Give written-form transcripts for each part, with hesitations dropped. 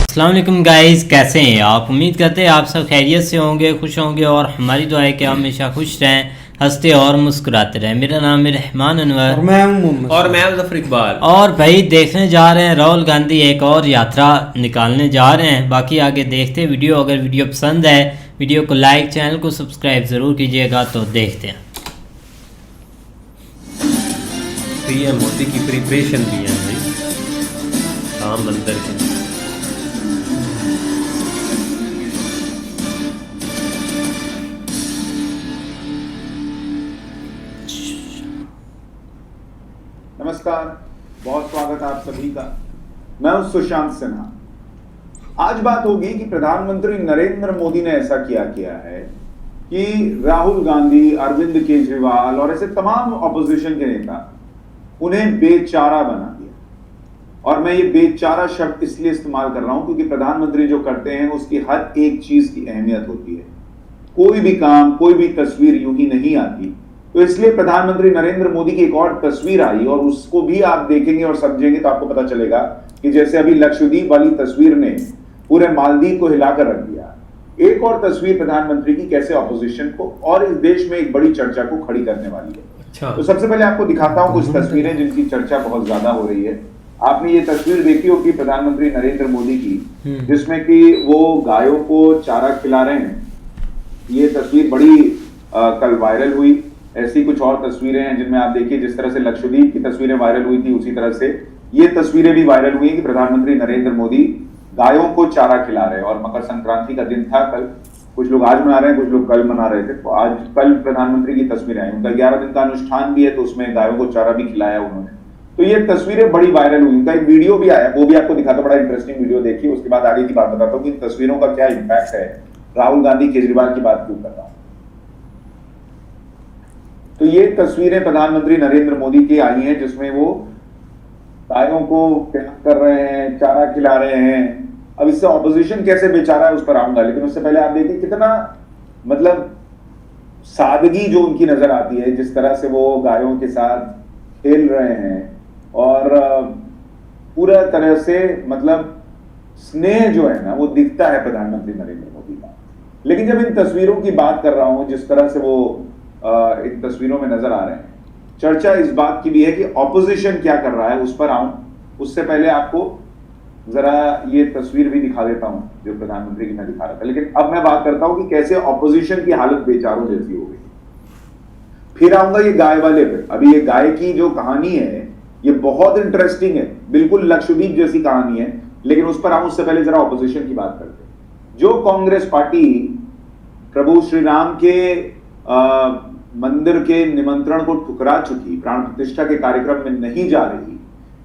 अस्सलाम वालेकुम गाइस, कैसे हैं आप? उम्मीद करते हैं आप सब खैरियत से होंगे, खुश होंगे और हमारी दुआ है कि आप हमेशा खुश रहें, हंसते और मुस्कुराते रहें। मेरा नाम है रहमान अनवर और मैं जफर इकबाल। और भाई देखने जा रहे हैं राहुल गांधी एक और यात्रा निकालने जा रहे हैं। बाकी आगे देखते हैं वीडियो। अगर वीडियो पसंद है वीडियो को लाइक, चैनल को सब्सक्राइब ज़रूर कीजिएगा। तो देखते हैं। पीएम मोदी की प्रिपरेशन भी है भाई राम मंदिर के। नमस्कार, बहुत स्वागत है आप सभी का। मैं हूं सुशांत सिन्हा। आज बात होगी कि प्रधानमंत्री नरेंद्र मोदी ने ऐसा किया है कि राहुल गांधी, अरविंद केजरीवाल और ऐसे तमाम ऑपोजिशन के नेता उन्हें बेचारा बना दिया। और मैं ये बेचारा शब्द इसलिए इस्तेमाल कर रहा हूं क्योंकि प्रधानमंत्री जो करते हैं उसकी हर एक चीज की अहमियत होती है। कोई भी काम, कोई भी तस्वीर यूं ही नहीं आती। तो इसलिए प्रधानमंत्री नरेंद्र मोदी की एक और तस्वीर आई और उसको भी आप देखेंगे और समझेंगे तो आपको पता चलेगा कि जैसे अभी लक्षद्वीप वाली तस्वीर ने पूरे मालदीव को हिलाकर रख दिया, एक और तस्वीर प्रधानमंत्री की कैसे ऑपोजिशन को और इस देश में एक बड़ी चर्चा को खड़ी करने वाली है। अच्छा। तो सबसे पहले आपको दिखाता हूं कुछ तस्वीरें जिनकी चर्चा बहुत ज्यादा हो रही है। आपने ये तस्वीर देखी होगी प्रधानमंत्री नरेंद्र मोदी की, जिसमें कि वो गायों को चारा खिला रहे हैं। ये तस्वीर बड़ी कल वायरल हुई। ऐसी कुछ और तस्वीरें हैं जिनमें आप देखिए जिस तरह से लक्षद्वीप की तस्वीरें वायरल हुई थी, उसी तरह से ये तस्वीरें भी वायरल हुई कि प्रधानमंत्री नरेंद्र मोदी गायों को चारा खिला रहे हैं। और मकर संक्रांति का दिन था कल। कुछ लोग आज मना रहे हैं, कुछ लोग कल मना रहे थे। तो आज कल प्रधानमंत्री की तस्वीरें आई। उनका 11 दिन का अनुष्ठान भी है, तो उसमें गायों को चारा भी खिलाया उन्होंने। तो ये तस्वीरें बड़ी वायरल हुई। उनका एक वीडियो भी आया, वो भी आपको दिखाता, बड़ा इंटरेस्टिंग वीडियो देखिए। उसके बाद आगे की बात बताता हूँ कि इन तस्वीरों का क्या इम्पैक्ट है। राहुल गांधी, केजरीवाल की बात क्यों कर रहा हूं। तो ये तस्वीरें प्रधानमंत्री नरेंद्र मोदी की आई हैं जिसमें वो गायों को प्यार कर रहे हैं, चारा खिला रहे हैं। अब इससे ऑपोजिशन कैसे बेचारा है उस पर आऊंगा, लेकिन उससे पहले आप देखिए कितना मतलब सादगी जो उनकी नजर आती है, जिस तरह से वो गायों के साथ खेल रहे हैं और पूरा तरह से मतलब स्नेह जो है ना वो दिखता है प्रधानमंत्री नरेंद्र मोदी का। लेकिन जब इन तस्वीरों की बात कर रहा हूं, जिस तरह से वो इन तस्वीरों में नजर आ रहे हैं, चर्चा इस बात की भी है कि ऑपोजिशन क्या कर रहा है, उस पर आऊं। उससे पहले आपको जरा ये तस्वीर भी दिखा देता हूं जो प्रधानमंत्री की मैं दिखा रहा था। लेकिन अब मैं बात करता हूं कि कैसे ऑपोजिशन की हालत बेचारों जैसी हो गई। फिर आऊंगा ये गाय वाले पे। अभी ये गाय की जो कहानी है ये बहुत इंटरेस्टिंग है, बिल्कुल लक्षद्वीप जैसी कहानी है। लेकिन उस पर आऊं उससे पहले जरा ऑपोजिशन की बात करते हैं। जो कांग्रेस पार्टी प्रभु श्री राम के मंदिर के निमंत्रण को ठुकरा चुकी, प्राण प्रतिष्ठा के कार्यक्रम में नहीं जा रही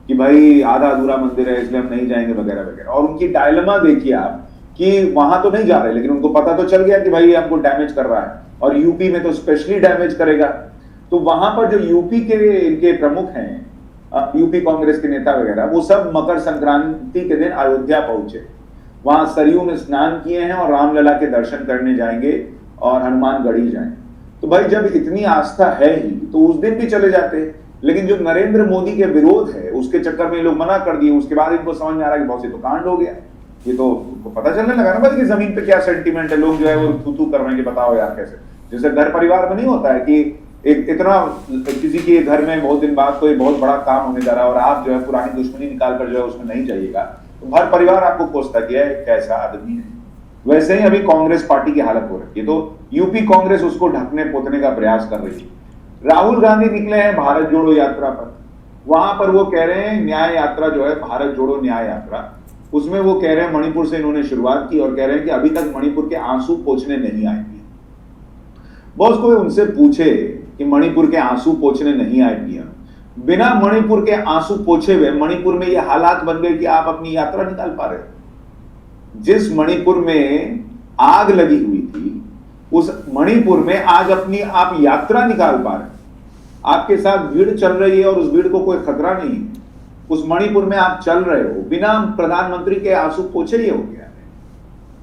कि भाई आधा अधूरा मंदिर है इसलिए हम नहीं जाएंगे वगैरह वगैरह। और उनकी डायलेमा देखिए आप कि वहां तो नहीं जा रहे, लेकिन उनको पता तो चल गया कि भाई हमको डैमेज कर रहा है और यूपी में तो स्पेशली डैमेज करेगा। तो वहां पर जो यूपी के इनके प्रमुख हैं, यूपी कांग्रेस के नेता वगैरह, वो सब मकर संक्रांति के दिन अयोध्या पहुंचे। वहां सरयू में स्नान किए हैं और रामलला के दर्शन करने जाएंगे और हनुमानगढ़ी जाएंगे। तो भाई जब इतनी आस्था है ही तो उस दिन भी चले जाते। लेकिन जो नरेंद्र मोदी के विरोध है उसके चक्कर में लोग मना कर दिए। उसके बाद इनको समझ में आ रहा है कि बहुत से तो कांड हो गया। ये तो पता चलने लगा ना भाई कि जमीन पे क्या सेंटीमेंट है। लोग जो है वो थू कर रहे हैं कि बताओ यार कैसे, जैसे घर परिवार में नहीं होता है कि एक इतना किसी के घर में बहुत दिन बाद कोई बहुत बड़ा काम होने जा रहा है और आप जो है पुरानी दुश्मनी निकाल कर जो है उसमें नहीं जाइएगा, तो घर परिवार आपको कोसता कि है कैसा आदमी है। वैसे ही अभी कांग्रेस पार्टी की हालत हो रही है। तो यूपी कांग्रेस उसको ढकने पोतने का प्रयास कर रही है। राहुल गांधी निकले हैं भारत जोड़ो यात्रा पर। वहां पर वो कह रहे हैं न्याय यात्रा जो है, भारत जोड़ो न्याय यात्रा, उसमें वो कह रहे हैं मणिपुर से इन्होंने शुरुआत की और कह रहे हैं कि अभी तक मणिपुर के आंसू पोंछने नहीं आए। बॉस कोई उनसे पूछे कि मणिपुर के आंसू पोंछने नहीं आए पिया, बिना मणिपुर के आंसू पोंछे हुए मणिपुर में ये हालात बन गए कि आप अपनी यात्रा निकाल पा रहे। जिस मणिपुर में आग लगी हुई थी उस मणिपुर में आज अपनी आप यात्रा निकाल पा रहे। आपके साथ भीड़ चल रही है और उस भीड़ को कोई खतरा नहीं है। उस मणिपुर में आप चल रहे हो, बिना प्रधानमंत्री के आंसू पोंछे ही हो गया है।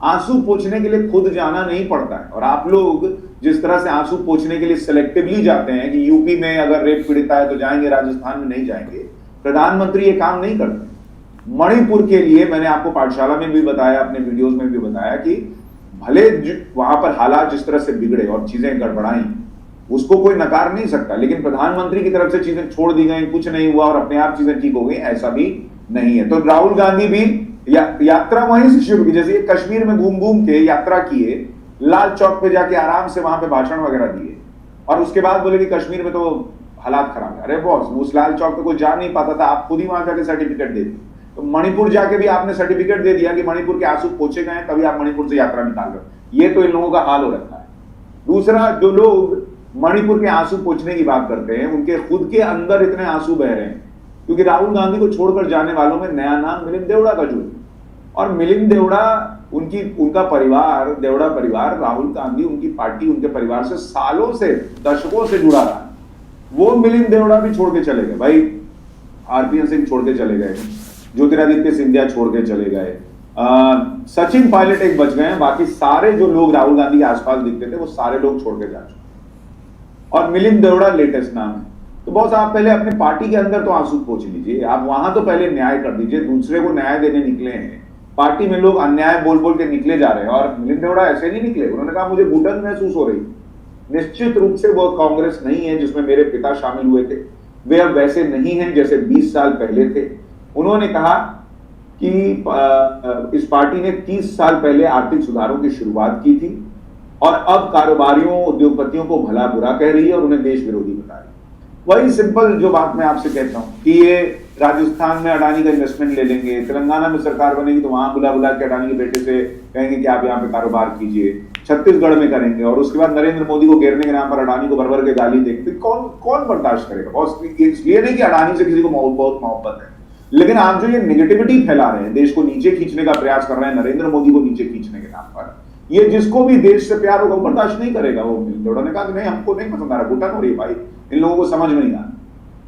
आंसू पोंछने के लिए खुद जाना नहीं पड़ता है। और आप लोग जिस तरह से आंसू पोंछने के लिए सिलेक्टिवली जाते हैं कि यूपी में अगर रेप पीड़िता है तो जाएंगे, राजस्थान में नहीं जाएंगे, प्रधानमंत्री ये काम नहीं करते। मणिपुर के लिए मैंने आपको पाठशाला में भी बताया, अपने वीडियोस में भी बताया कि भले वहां पर हालात जिस तरह से बिगड़े और चीजें गड़बड़ाई, उसको कोई नकार नहीं सकता, लेकिन प्रधानमंत्री की तरफ से चीजें छोड़ दी गई, कुछ नहीं हुआ और अपने आप चीजें ठीक हो गई, ऐसा भी नहीं है। तो राहुल गांधी भी यात्रा वहीं से शुरू की, जैसे ये कश्मीर में घूम घूम के यात्रा किए, लाल चौक पे जाके आराम से वहां पे भाषण वगैरह दिए और उसके बाद बोले कि कश्मीर में तो हालात खराब है। अरे बॉस, उस लाल चौक पे कोई जा नहीं पाता था, आप खुद ही वहां जाके सर्टिफिकेट दे दिए। तो मणिपुर जाके भी आपने सर्टिफिकेट दे दिया कि मणिपुर के आंसू पोंछे गए, तभी आप मणिपुर से यात्रा निकाल रहे हो। ये तो इन लोगों का हाल हो रखा है। दूसरा, जो लोग मणिपुर के आंसू पोंछने की बात करते हैं, उनके खुद के अंदर इतने आंसू बह रहे हैं, क्योंकि राहुल गांधी को छोड़कर जाने वालों में नया नाम मिलिंद देवड़ा का जुड़, और मिलिंद देवड़ा उनका परिवार, देवड़ा परिवार, राहुल गांधी, उनकी पार्टी, उनके परिवार से सालों से, दशकों से जुड़ा रहा है। वो मिलिंद देवड़ा भी छोड़ के चले गए भाई, आरपीएन सिंह छोड़ के चले गए, ज्योतिरादित्य सिंधिया छोड़ के चले गए, सचिन पायलट एक बच गए हैं, बाकी सारे जो लोग राहुल गांधी के आसपास दिखते थे वो सारे लोग छोड़ के जा चुके, और मिलिंद देवड़ा लेटेस्ट नाम है। तो बॉस, आप पहले अपने पार्टी के अंदर तो आंसू पोंछ लीजिए, आप वहां तो पहले न्याय कर दीजिए। दूसरे को न्याय देने निकले हैं, पार्टी में लोग अन्याय बोल बोल के निकले जा रहे हैं, और मिलिंद देवड़ा ऐसे नहीं निकले। उन्होंने कहा मुझे घुटन महसूस हो रही। निश्चित रूप से वो कांग्रेस नहीं है जिसमें मेरे पिता शामिल हुए थे, वे अब वैसे नहीं हैं जैसे 20 साल पहले थे। उन्होंने कहा कि इस पार्टी ने 30 साल पहले आर्थिक सुधारों की शुरुआत की थी और अब कारोबारियों, उद्योगपतियों को भला बुरा कह रही है और उन्हें देश विरोधी बता रही है। वही सिंपल जो बात मैं आपसे कहता हूं कि ये राजस्थान में अडानी का इन्वेस्टमेंट ले लेंगे, तेलंगाना में सरकार बनेगी तो वहां बुला बुला के अडानी के बेटे से कहेंगे कि आप यहाँ पे कारोबार कीजिए, छत्तीसगढ़ में करेंगे, और उसके बाद नरेंद्र मोदी को घेरने के नाम पर अडानी को भर के गाली देंगे। कौन बर्दाश्त करेगा? और इसलिए नहीं कि अडानी से किसी को बहुत मोहब्बत है, लेकिन आप जो ये नेगेटिविटी फैला रहे हैं, देश को नीचे खींचने का प्रयास कर रहे हैं, नरेंद्र मोदी को नीचे खींचने के नाम पर, ये जिसको भी देश से प्यार होगा बर्दाश्त नहीं करेगा। वो देवड़ा ने कहा कि नहीं, हमको नहीं पसंद आ रहा, घुटन हो रही है भाई, इन लोगों को समझ में नहीं आ रहा।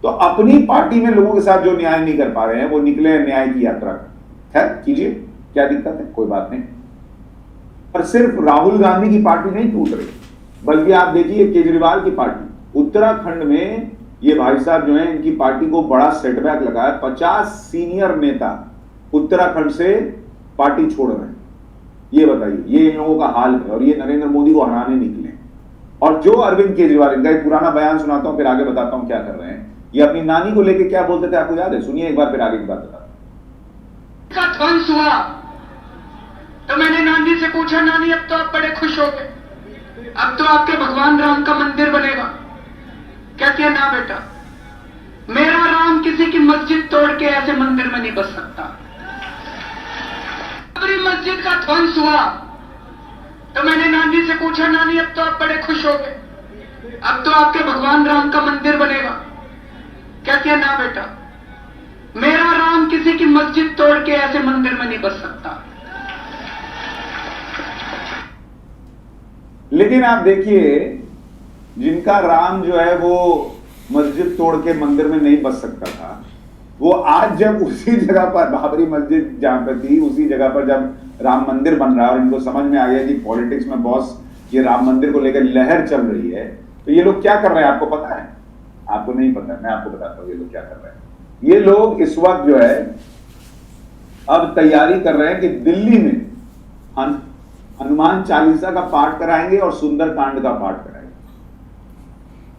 तो अपनी पार्टी में लोगों के साथ जो न्याय नहीं कर पा रहे हैं, वो निकले न्याय की यात्रा कर। खैर कीजिए, क्या दिक्कत है, कोई बात नहीं। और सिर्फ राहुल गांधी की पार्टी नहीं टूट रही, बल्कि आप देखिए केजरीवाल की पार्टी, उत्तराखंड में ये भाई साहब जो है, इनकी पार्टी को बड़ा सेटबैक लगा है। 50 सीनियर नेता उत्तराखंड से पार्टी छोड़ रहे हैं। ये बताइए, ये इन लोगों का हाल है, और ये नरेंद्र मोदी को हराने निकले। और जो अरविंद केजरीवाल, इनका एक पुराना बयान सुनाता हूं, फिर आगे बताता हूं क्या कर रहे हैं। ये अपनी नानी को लेके क्या बोलते थे, आपको याद है? सुनिए एक बार, फिर आगे की बात बताता हूं। का ध्वंस हुआ तो मैंने नानी से पूछा, नानी अब तो आप बड़े खुश हो गए, अब तो आपके भगवान राम का मंदिर बनेगा। कहती है ना बेटा, मेरा राम किसी की मस्जिद तोड़ के ऐसे मंदिर में नहीं बस सकता। बाबरी मस्जिद का ध्वंस हुआ तो मैंने नानी से पूछा, नानी अब तो आप बड़े खुश हो गए, अब तो आपके भगवान राम का मंदिर बनेगा। कहती है ना बेटा, मेरा राम किसी की मस्जिद तोड़ के ऐसे मंदिर में नहीं बस सकता। लेकिन आप देखिए, जिनका राम जो है वो मस्जिद तोड़ के मंदिर में नहीं बस सकता था, वो आज जब उसी जगह पर, बाबरी मस्जिद जहां पर थी, उसी जगह पर जब राम मंदिर बन रहा है और इनको समझ में आ गया कि पॉलिटिक्स में बॉस ये राम मंदिर को लेकर लहर चल रही है, तो ये लोग क्या कर रहे हैं आपको पता है? आपको नहीं पता है, मैं आपको बताता हूं ये लोग क्या कर रहे हैं। ये लोग इस वक्त जो है अब तैयारी कर रहे हैं कि दिल्ली में हनुमान चालीसा का पाठ कराएंगे और सुंदरकांड का पाठ कराएंगे।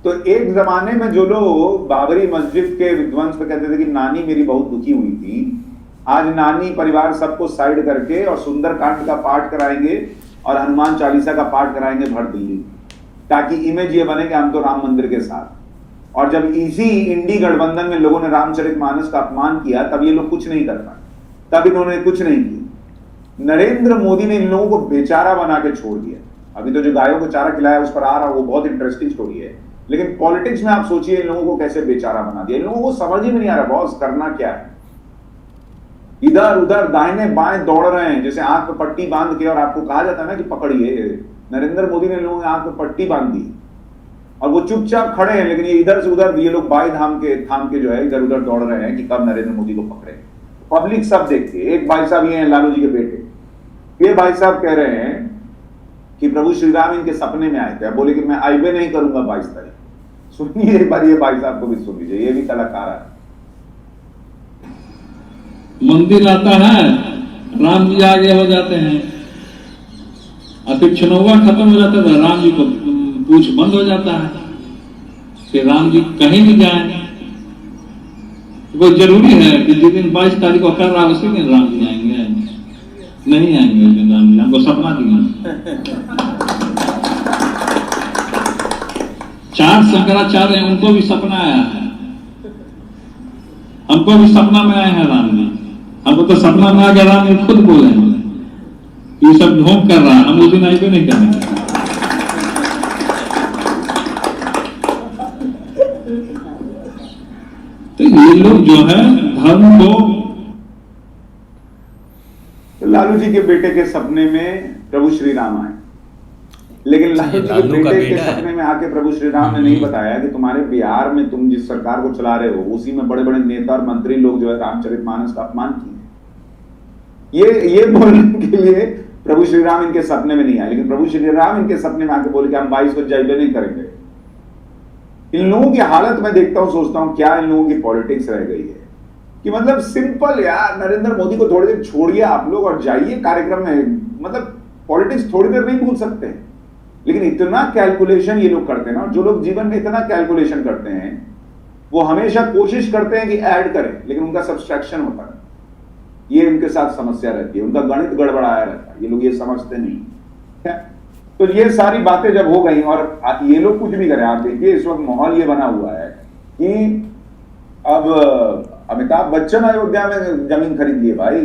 तो एक जमाने में जो लोग बाबरी मस्जिद के विध्वंस पे कहते थे कि नानी मेरी बहुत दुखी हुई थी, आज नानी परिवार सबको साइड करके और सुंदरकांड का पाठ कराएंगे और हनुमान चालीसा का पाठ कराएंगे भर दिल्ली, ताकि इमेज ये बने कि हम तो राम मंदिर के साथ। और जब इसी इंडी गठबंधन में लोगों ने रामचरितमानस का अपमान किया, तब ये लोग कुछ नहीं कर पाए, तब इन्होंने कुछ नहीं किया। नरेंद्र मोदी ने इन लोगों को बेचारा बना के छोड़ दिया। अभी तो जो गायों को चारा खिलाया उस पर आ रहा, वो बहुत इंटरेस्टिंग स्टोरी है, लेकिन पॉलिटिक्स में आप सोचिए इन लोगों को कैसे बेचारा बना दिया। इन लोगों को समझ ही में नहीं आ रहा बॉस करना क्या है। इधर उधर दाहिने बाएं दौड़ रहे हैं, जैसे आंख पे पट्टी बांध के, और आपको कहा जाता है ना कि पकड़िए, नरेंद्र मोदी ने लोगों की आंख पे पट्टी बांध दी और वो चुपचाप खड़े हैं, लेकिन ये इधर से उधर, ये लोग बाई थाम के जो है इधर उधर दौड़ रहे हैं कि कब नरेंद्र मोदी को पकड़े। पब्लिक सब देखती है। एक भाई साहब ये हैं लालू जी के बेटे, ये भाई साहब कह रहे हैं कि प्रभु श्री राम इनके सपने में आए थे, बोले कि मैं आईबे नहीं करूंगा 22 तारीख। सुनिए एक बार ये भाई साहब को भी सुन लीजिए, ये भी कलाकार है। मंदिर आता है, राम जी आगे हो जाते हैं, और फिर चुनावा खत्म हो जाता है, राम जी को पूछ बंद हो जाता है, कि राम जी कहीं नहीं जाए। वो जरूरी है कि जिस दिन 22 तारीख को कर रहा है उसी दिन राम जी आएंगे? नहीं आएंगे उस दिन राम जी, हमको सपना दिया। 4 शंकराचार्य हैं, उनको भी सपना आया है, हमको भी सपना में आए हैं राम जी। हमको तो सपना में आ गया, राम जी खुद बोले ये सब ढोंग कर रहा है, हम उस दिन आईबे नहीं करेंगे। तो ये लोग जो है धर्म को, तो लालू जी के बेटे के सपने में प्रभु श्री राम आए, लेकिन लालू जी के बेटे के सपने में आके प्रभु श्री राम ने नहीं बताया कि तुम्हारे बिहार में तुम जिस सरकार को चला रहे हो उसी में बड़े बड़े नेता और मंत्री लोग जो है रामचरितमानस का अपमान किए। ये बोलने के लिए प्रभु श्री राम इनके सपने में नहीं आए, लेकिन प्रभु श्री राम इनके सपने में आके बोले कि हम 22 को जाइबे नहीं करेंगे। इन लोगों की हालत मैं देखता हूं, सोचता हूं क्या इन लोगों की पॉलिटिक्स रह गई है कि मतलब सिंपल यार, नरेंद्र मोदी को थोड़ी देर छोड़िए आप लोग और जाइए कार्यक्रम में, मतलब पॉलिटिक्स थोड़ी देर नहीं भूल सकते, लेकिन इतना कैलकुलेशन ये लोग करते हैं ना। जो लोग जीवन में इतना कैलकुलेशन करते हैं वो हमेशा कोशिश करते हैं कि ऐड करें, लेकिन उनका सब्सट्रैक्शन होता है, ये उनके साथ समस्या रहती है, उनका गणित गड़बड़ाया रहता है, ये लोग ये समझते नहीं। तो ये सारी बातें जब हो गई और ये लोग कुछ भी करें, आप देखिए इस वक्त माहौल ये बना हुआ है कि अब अमिताभ बच्चन अयोध्या में जमीन खरीद लिए भाई।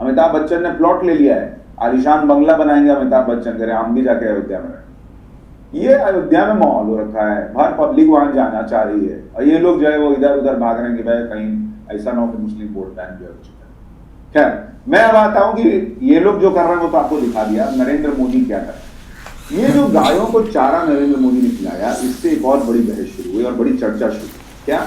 अमिताभ बच्चन ने प्लॉट ले लिया है, आलिशान बंगला बनाएंगे अमिताभ बच्चन, करें हम भी जाके अयोध्या में रहें। ये अयोध्या में माहौल हो रखा है, हर पब्लिक वहां जाना चाह रही है, और ये लोग जो है वो इधर उधर भाग रहे हैं कि भाई कहीं ऐसा ना हो कि मुस्लिम वोट बैंक जो है। खैर मैं अब आता हूं कि ये लोग जो कर रहे हैं वो तो आपको दिखा दिया, नरेंद्र मोदी क्या कर रहे हैं। ये जो गायों को चारा नरेंद्र मोदी ने खिलाया, इससे एक और बड़ी बहस शुरू हुई और बड़ी चर्चा शुरू हुई। क्या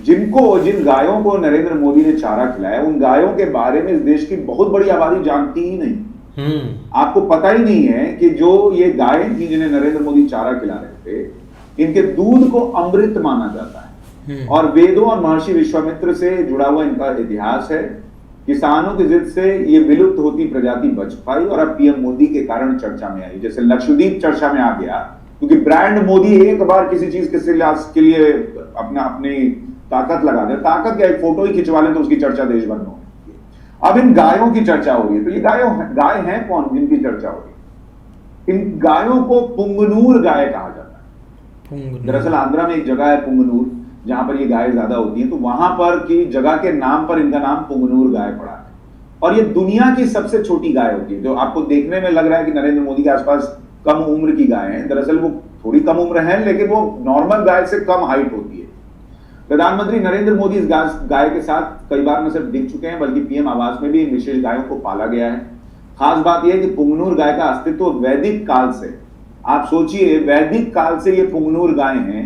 जिन गायों को नरेंद्र मोदी ने चारा खिलाया, उन गायों के बारे में इस देश की बहुत बड़ी आबादी जानती ही नहीं। आपको पता ही नहीं है कि जो ये गायें थी जिन्हें नरेंद्र मोदी चारा खिला रहे थे, इनके दूध को अमृत माना जाता है और वेदों और महर्षि विश्वामित्र से जुड़ा हुआ इनका इतिहास है। किसानों की जिद से ये विलुप्त होती प्रजाति बच पाई और अब पीएम मोदी के कारण चर्चा में आई। जैसे लक्षद्वीप चर्चा में आ गया क्योंकि ब्रांड मोदी एक बार किसी चीज के लिए अपनी ताकत लगा दे, ताकत क्या, एक फोटो ही खिंचवा लें तो उसकी चर्चा देश भर में हो रही है। अब इन गायों की चर्चा हो रही है, तो ये गाय हैं कौन जिनकी चर्चा हो रही है? इन गायों को पुंगनूर गाय कहा जाता है। दरअसल आंध्रा में एक जगह है पुंगनूर, जहां पर ये गाय ज्यादा होती हैं, तो वहां पर की जगह के नाम पर इनका नाम पुंगनूर गाय पड़ा है। और ये दुनिया की सबसे छोटी गाय होती है, जो आपको देखने में लग रहा है कि नरेंद्र मोदी के आसपास कम उम्र की गाय है, दरअसल वो थोड़ी कम उम्र है, लेकिन वो नॉर्मल गाय से कम हाइट होती है। प्रधानमंत्री नरेंद्र मोदी इस गाय के साथ कई बार न सिर्फ दिख चुके हैं, बल्कि पीएम आवास में भी इन विशेष गायों को पाला गया है। खास बात यह है कि पुंगनूर गाय का अस्तित्व वैदिक काल से, आप सोचिए वैदिक काल से ये पुंगनूर गाय हैं,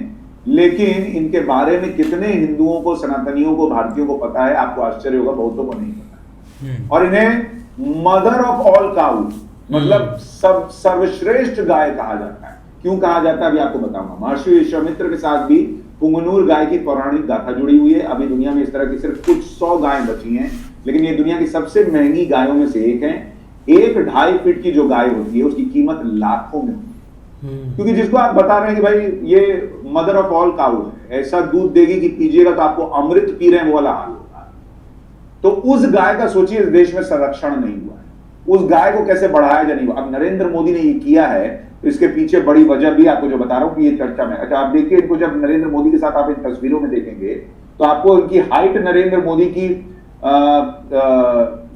लेकिन इनके बारे में कितने हिंदुओं को, सनातनियों को, भारतीयों को पता है? आपको आश्चर्य होगा, बहुतों को नहीं पता। और इन्हें मदर ऑफ ऑल काउज, मतलब सर्वश्रेष्ठ गाय कहा जाता है। क्यों कहा जाता है अभी आपको बताऊंगा। महर्षि विश्वामित्र के साथ भी पुंगनूर गाय की पौराणिक गाथा जुड़ी हुई है। अभी दुनिया में इस तरह की सिर्फ कुछ 100 गायें बची हैं, लेकिन ये दुनिया की सबसे महंगी गायों में से एक है। 1-2.5 फीट की जो गाय होती है उसकी कीमत लाखों में होती है, क्योंकि जिसको आप बता रहे हैं कि भाई ये मदर ऑफ ऑल काउज है, ऐसा दूध देगी कि पीजिएगा तो आपको अमृत पी रहे हैं, वो वाला हाल होगा। तो उस गाय का सोचिए इस देश में संरक्षण नहीं हुआ है, उस गाय को कैसे बढ़ाया जाए नहीं हुआ। अब नरेंद्र मोदी ने ये किया है, तो इसके पीछे बड़ी वजह भी आपको जो बता रहा हूं कि ये चर्चा में। अच्छा आप देखिए इनको, जब नरेंद्र मोदी के साथ आप इन तस्वीरों में देखेंगे तो आपको इनकी हाइट नरेंद्र मोदी की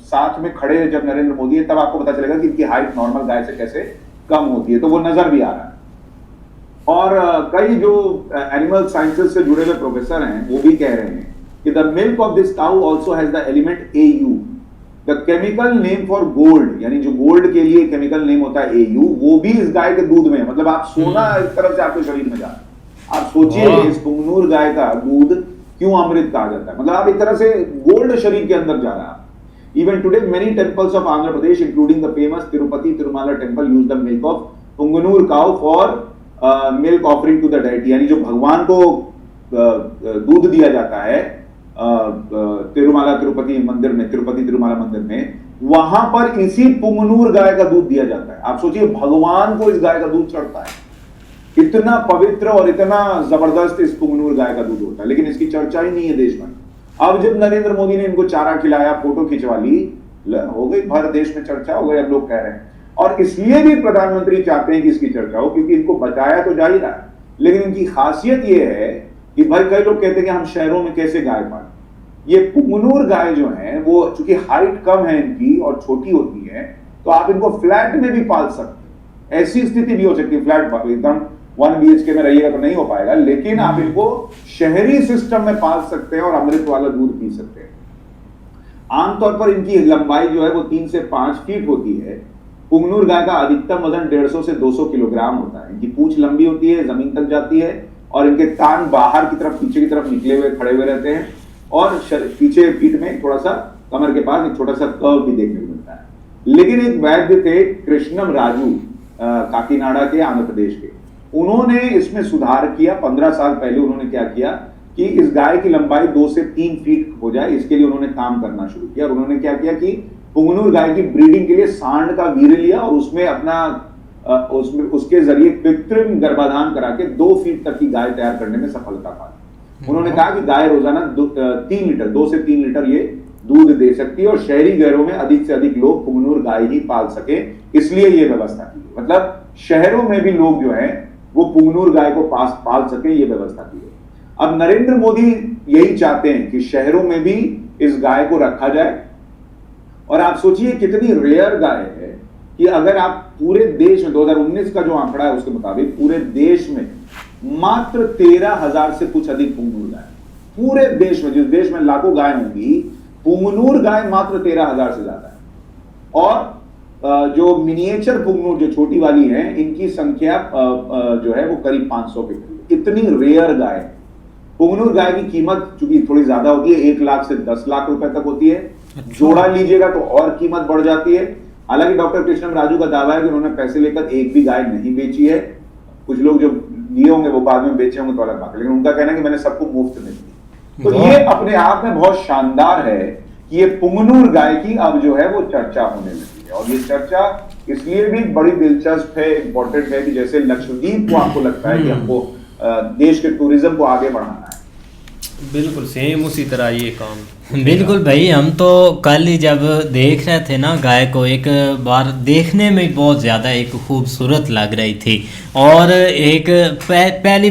साथ में खड़े जब नरेंद्र मोदी है, तब आपको पता चलेगा कि इनकी हाइट नॉर्मल गाय से कैसे कम होती है, तो वो नजर भी आ रहा है। और कई जो एनिमल साइंसेस से जुड़े हुए प्रोफेसर हैं वो भी कह रहे हैं कि the milk of this cow also has the element AU, the chemical name for gold, यानी जो गोल्ड के लिए केमिकल नेम होता है AU, वो भी इस गाय के दूध में, मतलब आप सोना इस तरफ से आपके शरीर में जा रहा है। आप सोचिए इस पुंगनूर गाय का दूध क्यों अमृत कहा जाता है, मतलब आप एक तरह से गोल्ड शरीर के अंदर जा रहा है। Even today, many temples of Andhra Pradesh, including the famous Tirupati Tirumala temple, use the milk of Punganur cow for milk offering to the deity. यानी जो भगवान को दूध दिया जाता है तिरुमाला तिरुपति मंदिर में, तिरुपति तिरुमाला मंदिर में, वहां पर इसी पुंगनूर गाय का दूध दिया जाता है। आप सोचिए, भगवान को इस गाय का दूध चढ़ता है, इतना पवित्र और इतना जबरदस्त इस पुंगनूर गाय का दूध होता है, लेकिन इसकी चर्चा ही नहीं है देश में। अब जब नरेंद्र मोदी ने इनको चारा खिलाया, फोटो खिंचवा ली, हो गई भर देश में चर्चा हो गई, अब लोग कह रहे हैं। और इसलिए भी प्रधानमंत्री चाहते हैं कि इसकी चर्चा हो, क्योंकि इनको बचाया तो जा ही रहा है, लेकिन इनकी खासियत यह है कि भाई कई लोग कहते हैं कि हम शहरों में कैसे गाय पालें। ये पुंगनूर गाय जो है वो चूंकि हाइट कम है इनकी और छोटी होती है, तो आप इनको फ्लैट में भी पाल सकते हैं। ऐसी स्थिति भी हो सकती है, फ्लैट एकदम 1 BHK में रहिएगा तो नहीं हो पाएगा, लेकिन आप इनको शहरी सिस्टम में पाल सकते हैं और अमृत वाला दूध पी सकते हैं। आमतौर पर इनकी लंबाई जो है वो 3 से 5 फीट होती है। पुंगनूर गाय का अधिकतम वजन 150 से 200 किलोग्राम होता है। इनकी पूंछ लंबी होती है, जमीन तक जाती है, और इनके कान बाहर की तरफ, पीछे की तरफ निकले हुए खड़े हुए रहते हैं, और पीछे पीठ में थोड़ा सा कमर के पास एक छोटा सा कर्व भी देखने को मिलता है। लेकिन एक वैद्य थे कृष्णम राजू, काकीनाडा के, आंध्र प्रदेश के, उन्होंने इसमें सुधार किया। 15 साल पहले उन्होंने क्या किया कि इस गाय की लंबाई 2 से 3 फीट हो जाए, इसके लिए उन्होंने काम करना शुरू किया। और उन्होंने क्या किया कि पुंगनूर गाय की ब्रीडिंग के लिए सांड का वीर्य लिया और उसमें अपना उसके जरिए कृत्रिम गर्भाधान करा के 2 फीट तक की गाय तैयार करने में सफलता पाई। उन्होंने कहा कि गाय रोजाना 3 लीटर, 2 से 3 लीटर ये दूध दे सकती है, और शहरी घरों में अधिक से अधिक लोग पुंगनूर गाय ही पाल सके, इसलिए ये व्यवस्था की। मतलब शहरों में भी लोग जो है वो पुंगनूर गाय को पाल सके, ये व्यवस्था की है। अब नरेंद्र मोदी यही चाहते हैं कि शहरों में भी इस गाय को रखा जाए। और आप सोचिए कितनी रेयर गाय है कि अगर आप पूरे देश में 2019 का जो आंकड़ा है उसके मुताबिक पूरे देश में मात्र 13,000 से कुछ अधिक पुंगनूर गाय, पूरे देश में, जिस देश में लाखों गाय होंगी, पुंगनूर गाय मात्र 13,000 से ज्यादा है। और जो मिनिएचर पुंगनूर, जो छोटी वाली है, इनकी संख्या जो है वो करीब 500 के करीब। इतनी रेयर गाय। पुंगनूर गाय की कीमत चूंकि थोड़ी ज्यादा होती है, 1 लाख से 10 लाख रुपए तक होती है। जोड़ा लीजिएगा तो और कीमत बढ़ जाती है। हालांकि डॉक्टर कृष्णम राजू का दावा है कि उन्होंने पैसे लेकर एक भी गाय नहीं बेची है। कुछ लोग जो लिए होंगे वो बाद में बेचे होंगे तो अलग बात है, लेकिन उनका कहना है कि मैंने सबको मुफ्त में दी। तो ये अपने आप में बहुत शानदार है कि ये पुंगनूर गाय की अब जो है वो चर्चा होने लगी है। और ये चर्चा इसलिए भी बड़ी दिलचस्प है, इंपॉर्टेंट है, कि जैसे लक्षद्वीप को आपको लगता है कि हमको देश के टूरिज्म को आगे बढ़ाना है, बिल्कुल सेम उसी तरह ये काम। बिल्कुल भाई, हम तो कल ही जब देख रहे थे ना गाय को, एक बार देखने में बहुत ज़्यादा एक खूबसूरत लग रही थी। और एक पहली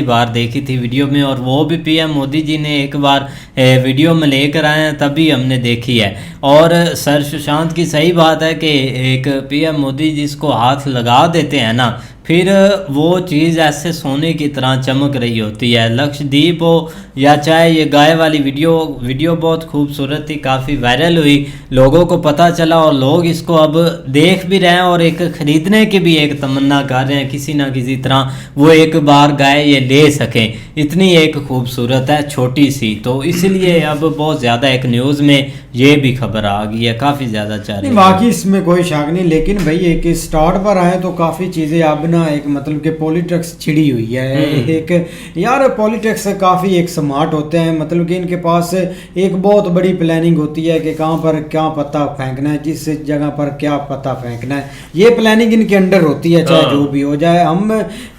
बार देखी थी वीडियो में, और वो भी पीएम मोदी जी ने एक बार वीडियो में लेकर आए हैं, तभी हमने देखी है। और सर सुशांत की सही बात है कि एक पीएम मोदी जिसको हाथ लगा देते हैं ना, फिर वो चीज़ ऐसे सोने की तरह चमक रही होती है। लक्षद्वीप हो या चाहे ये गाय वाली वीडियो बहुत खूबसूरत थी, काफ़ी वायरल हुई, लोगों को पता चला और लोग इसको अब देख भी रहे हैं और एक ख़रीदने की भी एक तमन्ना कर रहे हैं, किसी ना किसी तरह वो एक बार गाय ये ले सकें। इतनी एक खूबसूरत है, छोटी सी, तो इसलिए अब बहुत ज़्यादा एक न्यूज़ में ये भी खबर आ गई है, काफ़ी ज़्यादा चाह रही है। बाकी इसमें कोई शक नहीं, लेकिन भाई एक स्टार्ट पर आए तो काफ़ी चीज़ें अब ना एक मतलब कि पॉलिटिक्स छिड़ी हुई है। एक यार पॉलिटिक्स काफ़ी एक स्मार्ट होते हैं, मतलब कि इनके पास एक बहुत बड़ी प्लानिंग होती है कि कहाँ पर क्या पत्ता फेंकना है, जिस जगह पर क्या पत्ता फेंकना है, ये प्लानिंग इनके अंडर होती है, चाहे जो भी हो जाए। हम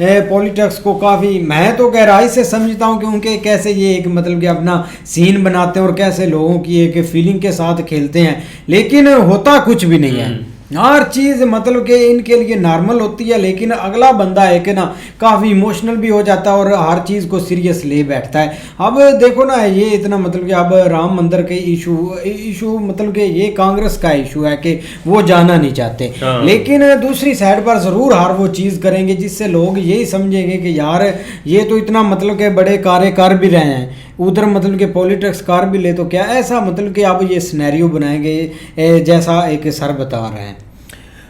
पॉलिटिक्स को काफ़ी, मैं तो गहराई से समझता हूँ कि उनके कैसे ये एक मतलब कि अपना सीन बनाते हैं और कैसे लोगों की एक फीलिंग के साथ खेलते हैं, लेकिन होता कुछ भी नहीं है। हर चीज़ मतलब कि इनके लिए नॉर्मल होती है, लेकिन अगला बंदा है कि ना काफ़ी इमोशनल भी हो जाता है और हर चीज़ को सीरियस ले बैठता है। अब देखो ना, ये इतना मतलब कि अब राम मंदिर के इशू मतलब कि ये कांग्रेस का इशू है कि वो जाना नहीं चाहते, लेकिन दूसरी साइड पर ज़रूर हर वो चीज़ करेंगे जिससे लोग यही समझेंगे कि यार ये तो इतना मतलब कि बड़े कार्य कर भी रहे हैं, उधर मतलब कि पॉलिटिक्स कार भी ले, तो क्या ऐसा मतलब कि अब ये सिनेरियो बनाएंगे जैसा एक सर बता रहे हैं।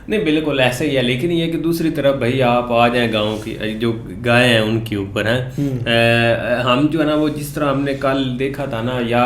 नहीं बिल्कुल ऐसे ही है, लेकिन ये कि दूसरी तरफ भाई आप आ जाएं गाँव की जो गाय हैं उनके ऊपर हैं, हम जो है ना वो जिस तरह हमने कल देखा था ना, या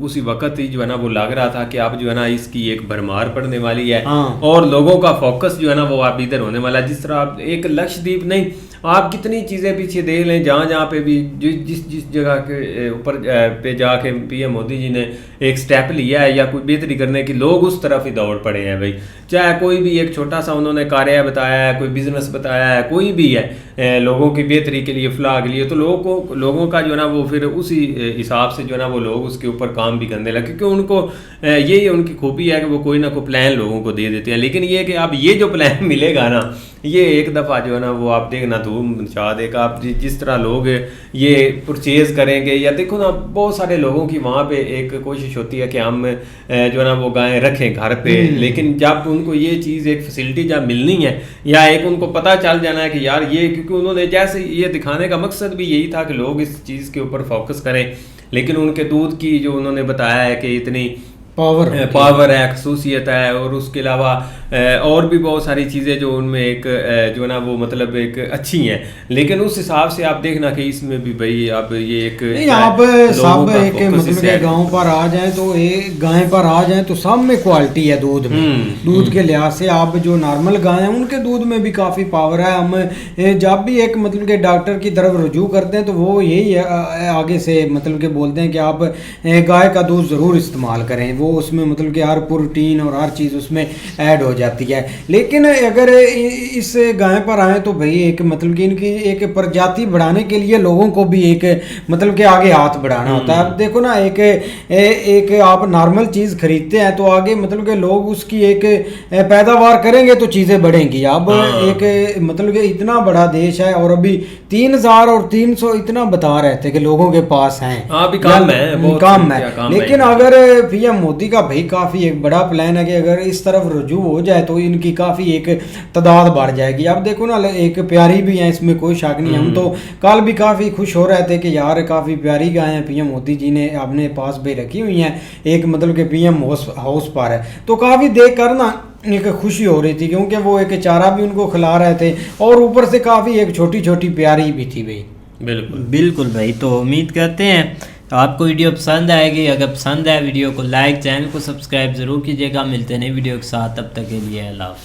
उसी वक्त ही जो है ना वो लग रहा था कि अब जो है ना इसकी एक भरमार पड़ने वाली है और लोगों का फोकस जो है ना वो आप इधर होने वाला है। जिस तरह आप एक लक्षद्वीप नहीं, आप कितनी चीज़ें पीछे देख लें, जहाँ पे भी जिस जगह के ऊपर पे जाके पीएम मोदी जी ने एक स्टेप लिया है या कोई बेहतरी करने की, लोग उस तरफ ही दौड़ पड़े हैं भाई। चाहे कोई भी एक छोटा सा उन्होंने कार्य बताया है, कोई बिजनेस बताया है, कोई भी है लोगों की बेहतरी के लिए, फलाह के लिए, तो लोगों का जो है ना वो फिर उसी हिसाब से जो है ना वो लोग उसके ऊपर काम भी करने लगे, क्योंकि उनको यही उनकी खूबी है कि वो कोई ना कोई प्लान लोगों को दे देते हैं। लेकिन ये कि अब ये जो प्लान मिलेगा ना, ये एक दफ़ा जो है ना वो आप देखना धूम मचा देगा। आप जिस तरह लोग ये परचेज़ करेंगे, या देखो ना बहुत सारे लोगों की वहाँ पे एक कोशिश होती है कि हम जो है ना वो गायें रखें घर पे, लेकिन जब उनको ये चीज़ एक फैसिलिटी जब मिलनी है, या एक उनको पता चल जाना है कि यार ये, क्योंकि उन्होंने जैसे ये दिखाने का मकसद भी यही था कि लोग इस चीज़ के ऊपर फोकस करें, लेकिन उनके दूध की जो उन्होंने बताया है कि इतनी पावर है, खसूसियत है, और उसके अलावा और भी बहुत सारी चीज़ें जो उनमें एक जो है ना वो मतलब एक अच्छी हैं, लेकिन उस हिसाब से आप देखना कि इसमें भी भाई अब ये एक आप सब एक मतलब के गांव पर आ जाएं तो एक गाय पर आ जाएं तो सब में क्वालिटी है दूध में, दूध के लिहाज से आप जो नॉर्मल गाय हैं उनके दूध में भी काफ़ी पावर है। हम जब भी एक मतलब के डॉक्टर की तरफ रुजू करते हैं तो वो यही आगे से मतलब के बोलते हैं कि आप गाय का दूध ज़रूर इस्तेमाल करें, वो उसमें मतलब कि हर प्रोटीन और हर चीज़ उसमें ऐड हो जाती है। लेकिन अगर इस गाय पर आए तो भाई एक मतलब कि इनकी एक प्रजाति बढ़ाने के लिए लोगों को भी एक मतलब कि आगे हाथ बढ़ाना होता है। अब देखो ना एक आप नॉर्मल चीज़ खरीदते हैं तो आगे मतलब कि लोग उसकी एक पैदावार करेंगे तो चीज़ें बढ़ेंगी। अब एक मतलब कि इतना बड़ा देश है और अभी 3000 और 300 इतना बता रहे थे कि लोगों के पास हैं, काम है। लेकिन अगर पीएम मोदी का भाई काफ़ी एक बड़ा प्लान है कि अगर इस तरफ रुजू हो जाए तो इनकी काफ़ी एक तादाद बढ़ जाएगी। अब देखो ना एक प्यारी भी है, इसमें कोई शक नहीं। हम तो कल भी काफ़ी खुश हो रहे थे कि यार काफ़ी प्यारी गाय हैं पीएम मोदी जी ने अपने पास भी रखी हुई हैं, एक मतलब कि पीएम हाउस पर है, तो काफ़ी देख कर ना एक खुशी हो रही थी, क्योंकि वो एक चारा भी उनको खिला रहे थे और ऊपर से काफ़ी एक छोटी छोटी प्यारी भी थी भाई। बिल्कुल भाई। तो उम्मीद करते हैं आपको वीडियो पसंद आएगी। अगर पसंद आए वीडियो को लाइक, चैनल को सब्सक्राइब ज़रूर कीजिएगा। मिलते हैं नई वीडियो के साथ, तब तक के लिए अल्लाह हाफ़िज़।